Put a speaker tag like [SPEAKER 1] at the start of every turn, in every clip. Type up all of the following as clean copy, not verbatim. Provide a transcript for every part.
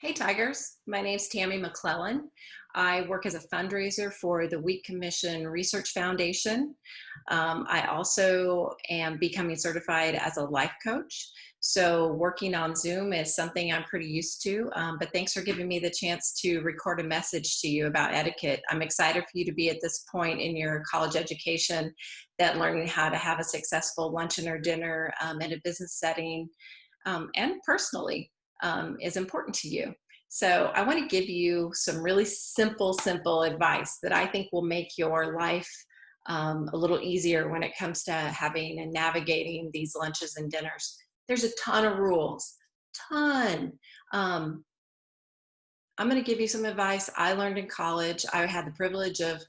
[SPEAKER 1] Hey Tigers, my name's Tammy McClellan. I work as a fundraiser for the Wheat Commission Research Foundation. I also am becoming certified as a life coach. So working on Zoom is something I'm pretty used to, but thanks for giving me the chance to record a message to you about etiquette. I'm excited for you to be at this point in your college education that learning how to have a successful luncheon or dinner in a business setting and personally is important to you. So I want to give you some really simple advice that I think will make your life a little easier when it comes to having and navigating these lunches and dinners. There's a ton of rules, ton. Um, I'm going to give you some advice I learned in college. I had the privilege of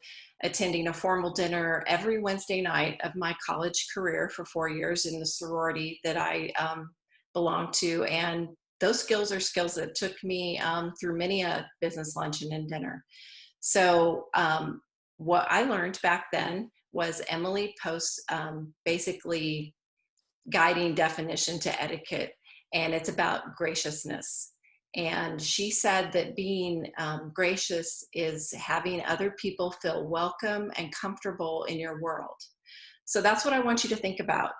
[SPEAKER 1] attending a formal dinner every Wednesday night of my college career for 4 years in the sorority that I belonged to. And those skills are skills that took me through many a business luncheon and dinner. So what I learned back then was Emily Post's basically guiding definition to etiquette, and it's about graciousness. And she said that being gracious is having other people feel welcome and comfortable in your world. So that's what I want you to think about.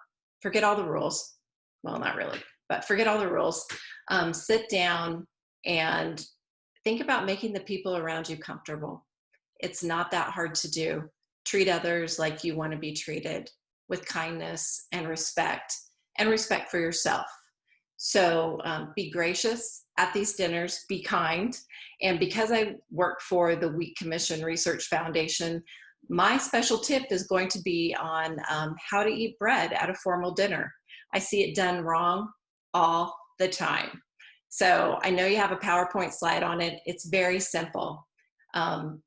[SPEAKER 1] Forget all the rules. Well, not really, but forget all the rules. Sit down and think about making the people around you comfortable. It's not that hard to do. Treat others like you want to be treated, with kindness and respect for yourself. So be gracious at these dinners, be kind. And because I work for the Wheat Commission Research Foundation, my special tip is going to be on how to eat bread at a formal dinner. I see it done wrong all the time. So I know you have a PowerPoint slide on it. It's very simple. Um,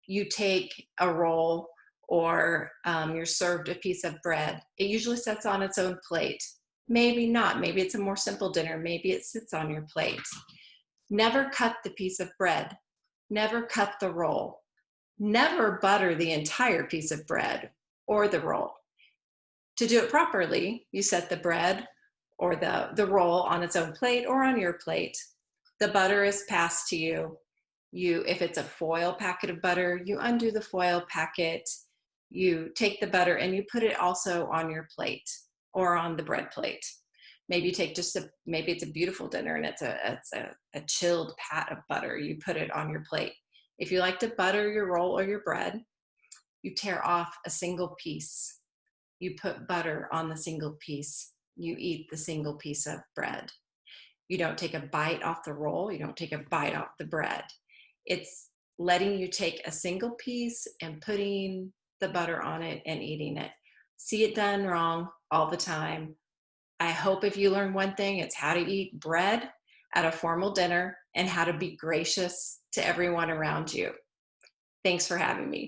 [SPEAKER 1] you take a roll or you're served a piece of bread. It usually sits on its own plate. Maybe not. Maybe it's a more simple dinner. Maybe it sits on your plate. Never cut the piece of bread. Never cut the roll. Never butter the entire piece of bread or the roll. To do it properly, you set the bread or the roll on its own plate or on your plate. The butter is passed to you. If it's a foil packet of butter, you undo the foil packet. You take the butter and you put it also on your plate or on the bread plate. Maybe you take maybe it's a beautiful dinner and it's a chilled pat of butter. You put it on your plate. If you like to butter your roll or your bread, you tear off a single piece. You put butter on the single piece. You eat the single piece of bread. You don't take a bite off the roll. You don't take a bite off the bread. It's letting you take a single piece and putting the butter on it and eating it. See it done wrong all the time. I hope if you learn one thing, it's how to eat bread at a formal dinner and how to be gracious to everyone around you. Thanks for having me.